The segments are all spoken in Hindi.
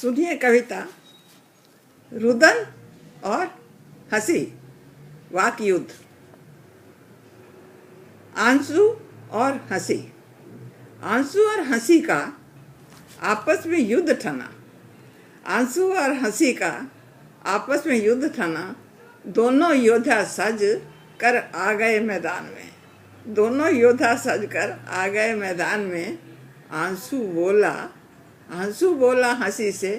सुनिए कविता रुदन और हंसी। वाक युद्ध। आंसू और हंसी। आंसू और हंसी का आपस में युद्ध ठना। आंसू और हंसी का आपस में युद्ध ठना। दोनों योद्धा सज कर आ गए मैदान में। दोनों योद्धा सज कर आ गए मैदान में। आंसू बोला हंसी से,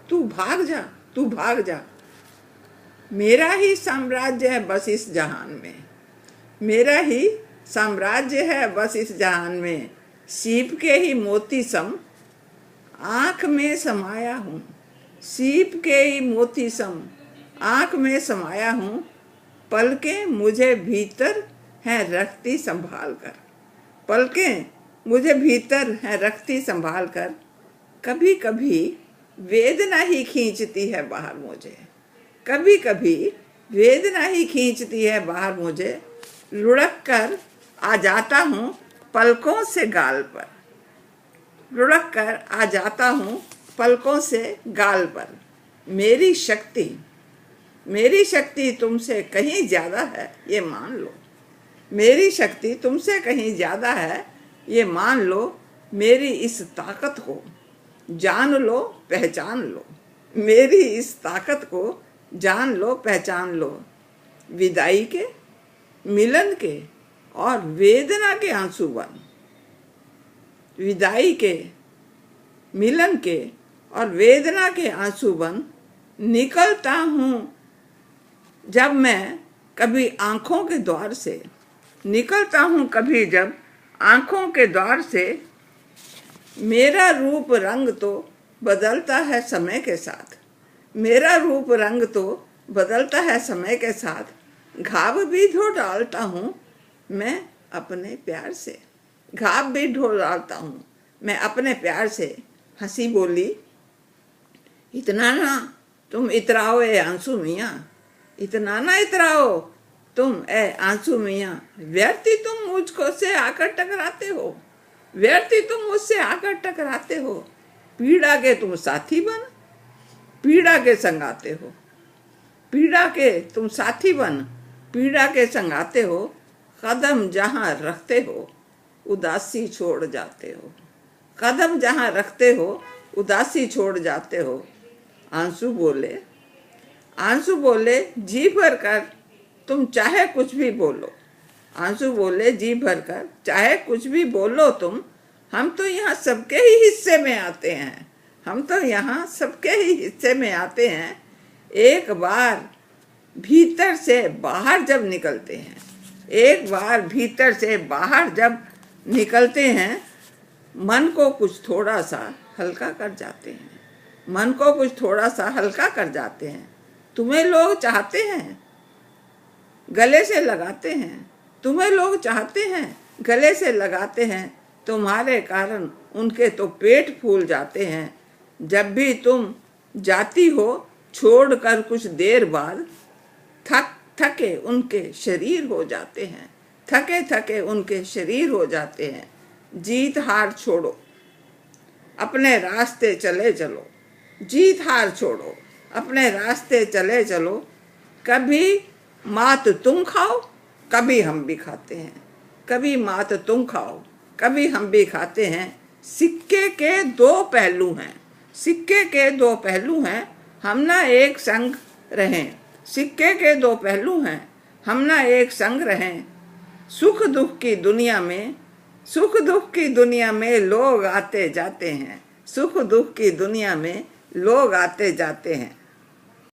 तू भाग जा, तू भाग जा। मेरा ही साम्राज्य है बस इस जहान में। मेरा ही साम्राज्य है बस इस जहान में। सीप के ही मोती सम आँख में समाया हूँ। सीप के ही मोती सम आँख में समाया हूँ। पलकें मुझे भीतर हैं रखती संभाल कर। पलकें मुझे भीतर हैं रखती संभाल कर। कभी कभी वेदना ही खींचती है बाहर मुझे। कभी कभी वेदना ही खींचती है बाहर मुझे। लुढ़क कर आ जाता हूँ पलकों से गाल पर। लुढ़क कर आ जाता हूँ पलकों से गाल पर। मेरी शक्ति तुमसे कहीं ज़्यादा है ये मान लो। मेरी शक्ति तुमसे कहीं ज़्यादा है ये मान लो। मेरी इस ताकत को जान लो, पहचान लो। मेरी इस ताकत को जान लो, पहचान लो। विदाई के, मिलन के और वेदना के आंसू बन। विदाई के, मिलन के और वेदना के आंसू बन। निकलता हूँ जब मैं कभी आँखों के द्वार से। निकलता हूँ कभी जब आँखों के द्वार से। मेरा रूप रंग तो बदलता है समय के साथ। मेरा रूप रंग तो बदलता है समय के साथ। घाव भी धो डालता हूँ मैं अपने प्यार से। घाव भी धो डालता हूँ मैं अपने प्यार से। हंसी बोली, इतना ना तुम इतराओ ए आंसू मियाँ। इतना ना इतराओ तुम ए आंसू मियाँ। व्यर्थी तुम मुझको से आकर टकराते हो। व्यर्थी तुम मुझसे आकर टकराते हो। पीड़ा के तुम साथी बन, पीड़ा के संगाते हो। पीड़ा के तुम साथी बन, पीड़ा के संगाते हो। कदम जहाँ रखते हो उदासी छोड़ जाते हो। कदम जहाँ रखते हो उदासी छोड़ जाते हो। आंसू बोले जी भर कर तुम चाहे कुछ भी बोलो। आंसू बोले जी भर कर चाहे कुछ भी बोलो तुम। हम तो यहाँ सबके ही हिस्से में आते हैं। हम तो यहाँ सबके ही हिस्से में आते हैं। एक बार भीतर से बाहर जब निकलते हैं, एक बार भीतर से बाहर जब निकलते हैं, मन को कुछ थोड़ा सा हल्का कर जाते हैं। मन को कुछ थोड़ा सा हल्का कर जाते हैं। तुम्हें लोग चाहते हैं, गले से लगाते हैं। तुम्हें लोग चाहते हैं, गले से लगाते हैं। तुम्हारे कारण उनके तो पेट फूल जाते हैं। जब भी तुम जाती हो छोड़कर कुछ देर बाद, थके उनके शरीर हो जाते हैं। थके उनके शरीर हो जाते हैं। जीत हार छोड़ो, अपने रास्ते चले चलो। जीत हार छोड़ो, अपने रास्ते चले चलो। कभी मात तुम खाओ, कभी हम भी खाते हैं। कभी मात तुम खाओ, कभी हम भी खाते हैं। सिक्के के दो पहलू हैं। सिक्के के दो पहलू हैं, हम ना एक संग रहें। सिक्के के दो पहलू हैं, हम ना एक संग रहें। सुख दुख की दुनिया में, सुख दुख की दुनिया में लोग आते जाते हैं। सुख दुख की दुनिया में लोग आते जाते हैं।